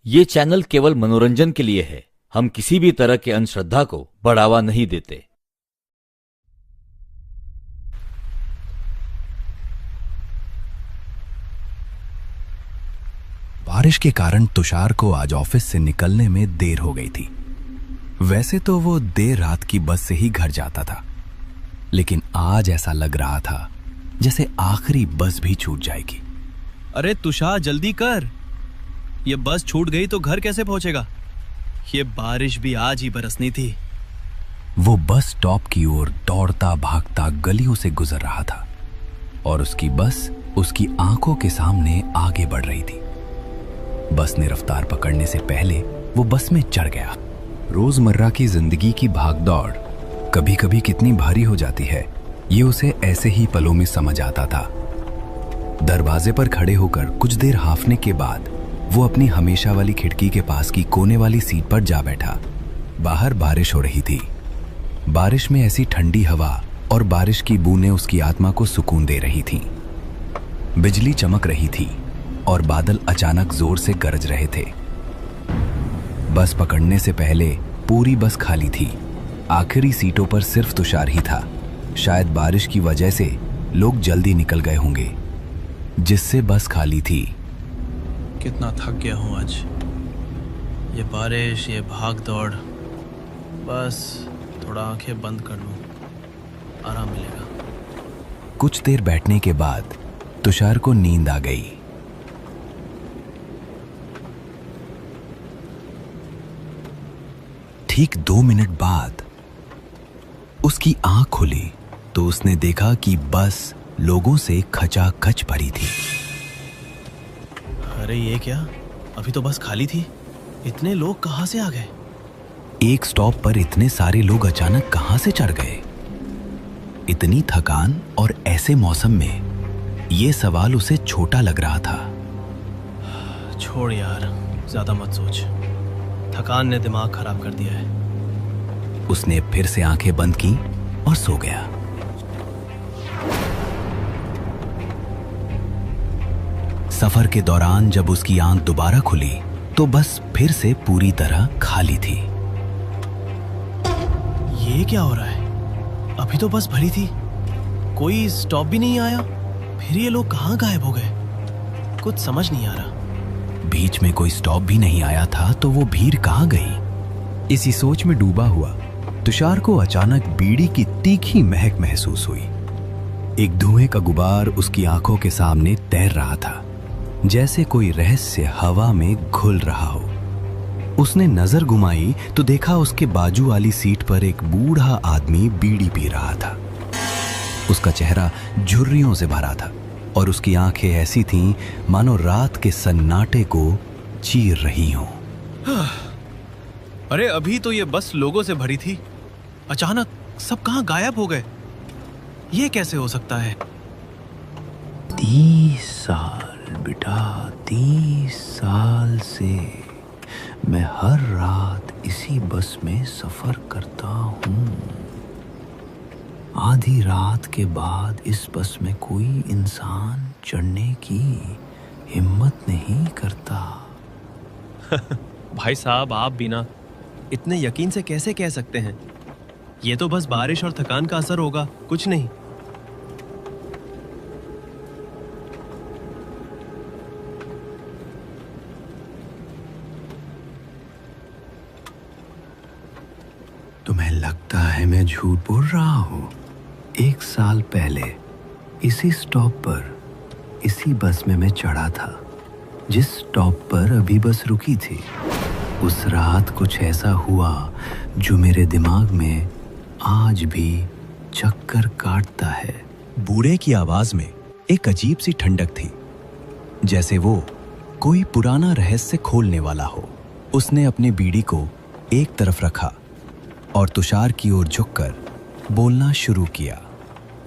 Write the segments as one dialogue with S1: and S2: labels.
S1: ये चैनल केवल मनोरंजन के लिए है। हम किसी भी तरह के अंधश्रद्धा को बढ़ावा नहीं देते।
S2: बारिश के कारण तुषार को आज ऑफिस से निकलने में देर हो गई थी। वैसे तो वो देर रात की बस से ही घर जाता था, लेकिन आज ऐसा लग रहा था जैसे आखिरी बस भी छूट जाएगी।
S3: अरे तुषार जल्दी कर, ये बस छूट गई तो घर कैसे पहुंचेगा? ये बारिश भी आज ही बरसनी थी।
S2: वो बस स्टॉप की ओर दौड़ता भागता गलियों से गुजर रहा था और उसकी बस उसकी आंखों के सामने आगे बढ़ रही थी। बस ने रफ्तार पकड़ने से पहले वो बस में चढ़ गया। रोजमर्रा की जिंदगी की भागदौड़ कभी कभी कितनी भारी हो जाती है, ये उसे ऐसे ही पलों में समझ आता था। दरवाजे पर खड़े होकर कुछ देर हांफने के बाद वो अपनी हमेशा वाली खिड़की के पास की कोने वाली सीट पर जा बैठा। बाहर बारिश हो रही थी। बारिश में ऐसी ठंडी हवा और बारिश की बूंदें उसकी आत्मा को सुकून दे रही थीं। बिजली चमक रही थी और बादल अचानक जोर से गरज रहे थे। बस पकड़ने से पहले पूरी बस खाली थी। आखिरी सीटों पर सिर्फ तुषार ही था। शायद बारिश की वजह से लोग जल्दी निकल गए होंगे, जिससे बस खाली थी।
S3: कितना थक गया हूँ आज। ये बारिश, ये भाग दौड़, बस थोड़ा आंखें बंद कर लूँ, आराम मिलेगा।
S2: कुछ देर बैठने के बाद तुषार को नींद आ गई। ठीक 2 मिनट बाद उसकी आंख खुली तो उसने देखा कि बस लोगों से खचाखच भरी थी।
S3: अरे ये क्या, अभी तो बस खाली थी, इतने लोग कहाँ से आ गए?
S2: एक स्टॉप पर इतने सारे लोग अचानक कहां से चढ़ गए? इतनी थकान और ऐसे मौसम में ये सवाल उसे छोटा लग रहा था।
S3: छोड़ यार, ज्यादा मत सोच, थकान ने दिमाग खराब कर दिया है।
S2: उसने फिर से आंखें बंद की और सो गया। सफर के दौरान जब उसकी आंख दोबारा खुली तो बस फिर से पूरी तरह खाली थी।
S3: ये क्या हो रहा है? अभी तो बस भरी थी, कोई स्टॉप भी नहीं आया, फिर ये लोग कहाँ गायब हो गए? कुछ समझ नहीं आ रहा।
S2: बीच में कोई स्टॉप भी नहीं आया था तो वो भीड़ कहाँ गई? इसी सोच में डूबा हुआ तुषार को अचानक बीड़ी की तीखी महक महसूस हुई। एक धुएं का गुबार उसकी आंखों के सामने तैर रहा था, जैसे कोई रहस्य हवा में घुल रहा हो। उसने नजर घुमाई तो देखा उसके बाजू वाली सीट पर एक बूढ़ा आदमी बीड़ी पी रहा था। उसका चेहरा झुर्रियों से भरा था और उसकी आंखें ऐसी थीं मानो रात के सन्नाटे को चीर रही हों।
S3: अरे अभी तो ये बस लोगों से भरी थी, अचानक सब कहाँ गायब हो गए? ये कैसे हो सकता है?
S2: 30 साल बेटा, 30 साल से मैं हर रात इसी बस में सफर करता हूँ। आधी रात के बाद इस बस में कोई इंसान चढ़ने की हिम्मत नहीं करता।
S3: भाई साहब, आप भी ना इतने यकीन से कैसे कह सकते हैं? ये तो बस बारिश और थकान का असर होगा, कुछ नहीं।
S2: तुम्हें लगता है मैं झूठ बोल रहा हूँ? 1 साल पहले इसी स्टॉप पर इसी बस में मैं चढ़ा था, जिस स्टॉप पर अभी बस रुकी थी। उस रात कुछ ऐसा हुआ जो मेरे दिमाग में आज भी चक्कर काटता है। बूढ़े की आवाज में एक अजीब सी ठंडक थी, जैसे वो कोई पुराना रहस्य खोलने वाला हो। उसने अपनी बीड़ी को एक तरफ रखा और तुषार की ओर झुककर बोलना शुरू किया।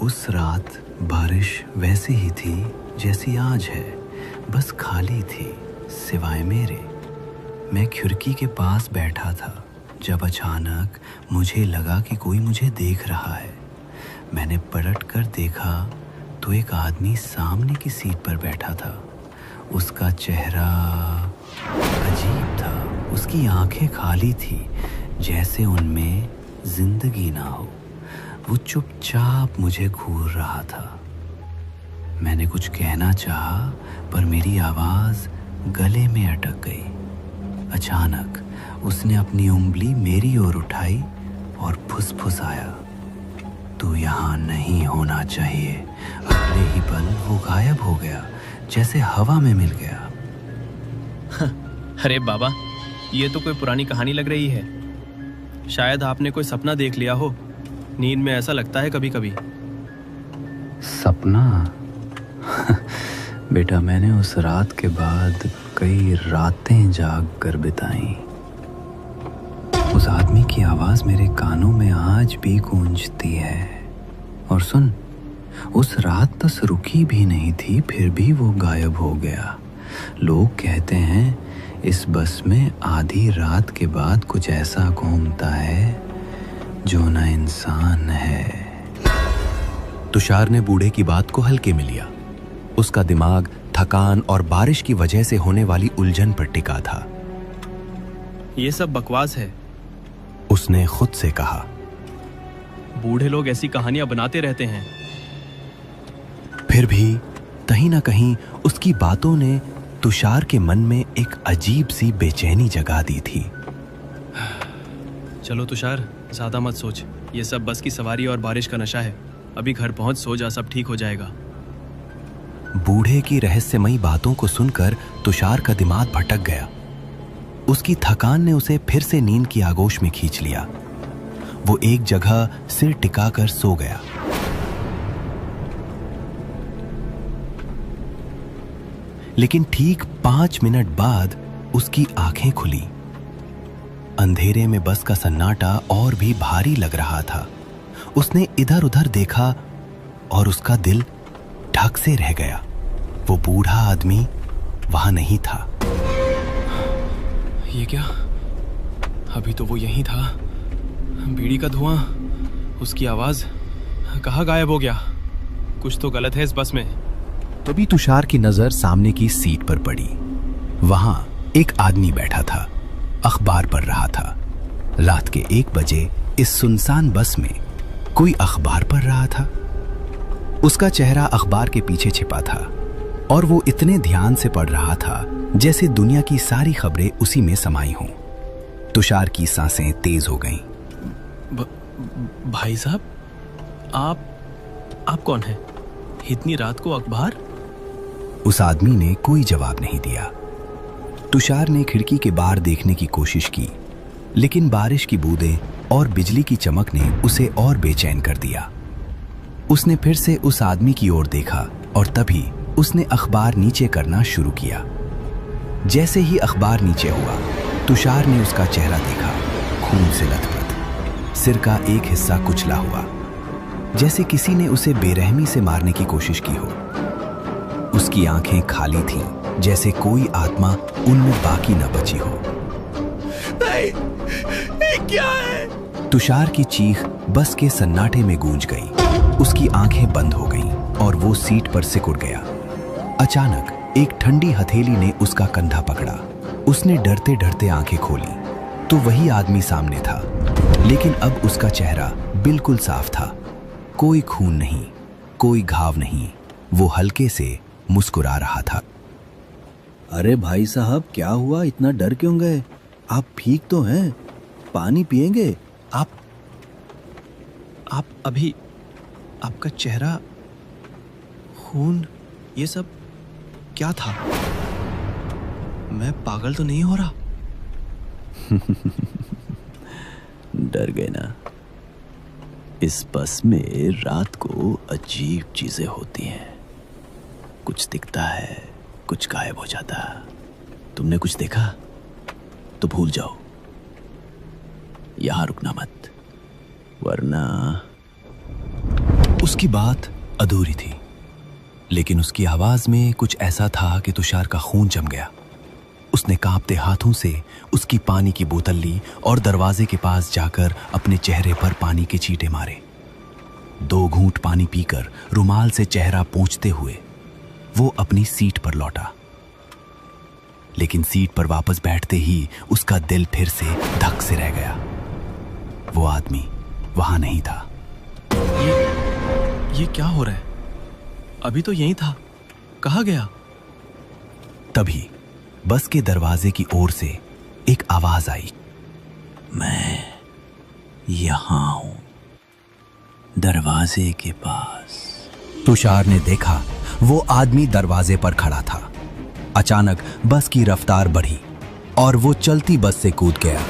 S2: उस रात बारिश वैसी ही थी जैसी आज है, बस खाली थी सिवाय मेरे। मैं खिड़की के पास बैठा था जब अचानक मुझे लगा कि कोई मुझे देख रहा है। मैंने पलट कर देखा तो एक आदमी सामने की सीट पर बैठा था। उसका चेहरा अजीब था। उसकी आंखें खाली थी, जैसे उनमें जिंदगी ना हो। वो चुपचाप मुझे घूर रहा था। मैंने कुछ कहना चाहा, पर मेरी आवाज गले में अटक गई। अचानक उसने अपनी उंगली मेरी ओर उठाई और फुसफुसाया, तू यहाँ नहीं होना चाहिए। अगले ही पल वो गायब हो गया, जैसे हवा में मिल गया।
S3: अरे बाबा, ये तो कोई पुरानी कहानी लग रही है। शायद आपने कोई सपना देख लिया हो। नींद में ऐसा लगता है कभी कभी।
S2: सपना? बेटा, मैंने उस रात के बाद कई रातें जाग कर बिताई। उस आदमी की आवाज मेरे कानों में आज भी गूंजती है। और सुन, उस रात बस रुकी भी नहीं थी, फिर भी वो गायब हो गया। लोग कहते हैं इस बस में आधी रात के बाद कुछ ऐसा घूमता है जो न इंसान है।
S4: तुषार ने बूढ़े की बात को हल्के में लिया। उसका दिमाग थकान और बारिश की वजह से होने वाली उलझन पर टिका था।
S3: ये सब बकवास है,
S4: उसने खुद से कहा।
S3: बूढ़े लोग ऐसी कहानियां बनाते रहते हैं।
S4: फिर भी कहीं ना कहीं उसकी बातों ने तुषार के मन में एक अजीब सी बेचैनी जगा दी थी।
S3: चलो तुषार, ज्यादा मत सोच। ये सब बस की सवारी और बारिश का नशा है। अभी घर पहुंच सो जा, सब ठीक हो जाएगा।
S4: बूढ़े की रहस्यमयी बातों को सुनकर तुषार का दिमाग भटक गया। उसकी थकान ने उसे फिर से नींद की आगोश में खींच लिया। वो एक जगह सिर टिकाकर सो गया। लेकिन ठीक 5 मिनट बाद उसकी आंखें खुली। अंधेरे में बस का सन्नाटा और भी भारी लग रहा था। उसने इधर उधर देखा और उसका दिल ढक से रह गया। वो बूढ़ा आदमी वहां नहीं था।
S3: ये क्या? अभी तो वो यहीं था। बीड़ी का धुआं, उसकी आवाज, कहाँ गायब हो गया? कुछ तो गलत है इस बस में।
S4: तभी तुषार की नजर सामने की सीट पर पड़ी। वहां एक आदमी बैठा था, अखबार पढ़ रहा था। रात के 1 बजे इस सुनसान बस में कोई अखबार पढ़ रहा था। उसका चेहरा अखबार के पीछे छिपा था और वो इतने ध्यान से पढ़ रहा था जैसे दुनिया की सारी खबरें उसी में समाई हों। तुषार की सांसें तेज हो गईं।
S3: भाई साहब, आप कौन हैं? इतनी रात को अखबार?
S4: उस आदमी ने कोई जवाब नहीं दिया। तुषार ने खिड़की के बाहर देखने की कोशिश की, लेकिन बारिश की बूंदें और बिजली की चमक ने उसे और बेचैन कर दिया। उसने फिर से उस आदमी की ओर देखा और तभी उसने अखबार नीचे करना शुरू किया। जैसे ही अखबार नीचे हुआ, तुषार ने उसका चेहरा देखा, खून से लथपथ, सिर का एक हिस्सा कुचला हुआ, जैसे किसी ने उसे बेरहमी से मारने की कोशिश की हो। उसकी आंखें खाली थीं, जैसे कोई आत्मा उनमें बाकी न बची हो।
S1: नहीं, क्या है?
S4: तुषार की चीख बस के सन्नाटे में गूंज गई। उसकी आंखें बंद हो गईं और वो सीट पर सिकुड़ गया। अचानक एक ठंडी हथेली ने उसका कंधा पकड़ा। उसने डरते डरते आंखें खोली तो वही आदमी सामने था, लेकिन अब उसका चेहरा बिल्कुल साफ था। कोई खून नहीं, कोई घाव नहीं। वो हल्के से मुस्कुरा रहा था।
S5: अरे भाई साहब, क्या हुआ? इतना डर क्यों गए? आप ठीक तो हैं? पानी पिएंगे?
S3: आप अभी, आपका चेहरा, खून, ये सब क्या था? मैं पागल तो नहीं हो रहा?
S5: डर गए ना? इस बस में रात को अजीब चीजें होती हैं। कुछ दिखता है, कुछ गायब हो जाता है। तुमने कुछ देखा तो भूल जाओ, यहां रुकना मत, वरना।
S4: उसकी बात अधूरी थी, लेकिन उसकी आवाज में कुछ ऐसा था कि तुषार का खून जम गया। उसने कांपते हाथों से उसकी पानी की बोतल ली और दरवाजे के पास जाकर अपने चेहरे पर पानी के छींटे मारे। 2 घूंट पानी पीकर रुमाल से चेहरा पोंछते हुए वो अपनी सीट पर लौटा। लेकिन सीट पर वापस बैठते ही उसका दिल फिर से धक से रह गया। वो आदमी वहां नहीं था।
S3: ये क्या हो रहा है? अभी तो यहीं था, कहाँ गया?
S4: तभी बस के दरवाजे की ओर से एक आवाज आई।
S5: मैं यहां हूं, दरवाजे के पास।
S4: तुषार ने देखा वो आदमी दरवाजे पर खड़ा था। अचानक बस की रफ्तार बढ़ी और वो चलती बस से कूद गया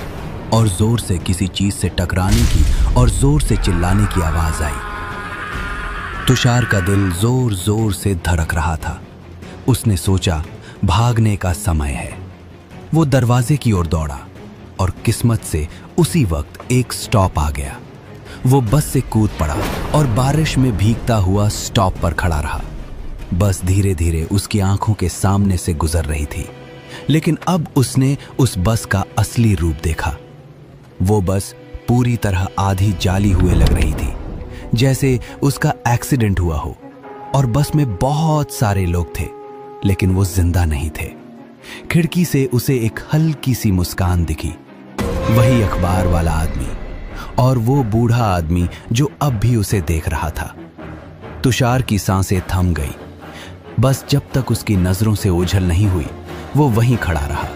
S4: और जोर से किसी चीज से टकराने की और जोर से चिल्लाने की आवाज आई। तुषार का दिल जोर जोर से धड़क रहा था। उसने सोचा भागने का समय है। वो दरवाजे की ओर दौड़ा और किस्मत से उसी वक्त एक स्टॉप आ गया। वो बस से कूद पड़ा और बारिश में भीगता हुआ स्टॉप पर खड़ा रहा। बस धीरे धीरे उसकी आंखों के सामने से गुजर रही थी, लेकिन अब उसने उस बस का असली रूप देखा। वो बस पूरी तरह आधी जाली हुए लग रही थी, जैसे उसका एक्सीडेंट हुआ हो। और बस में बहुत सारे लोग थे, लेकिन वो जिंदा नहीं थे। खिड़की से उसे एक हल्की सी मुस्कान दिखी। वही अखबार वाला आदमी और वो बूढ़ा आदमी जो अब भी उसे देख रहा था। तुषार की सांसें थम गई। बस जब तक उसकी नजरों से ओझल नहीं हुई, वो वहीं खड़ा रहा।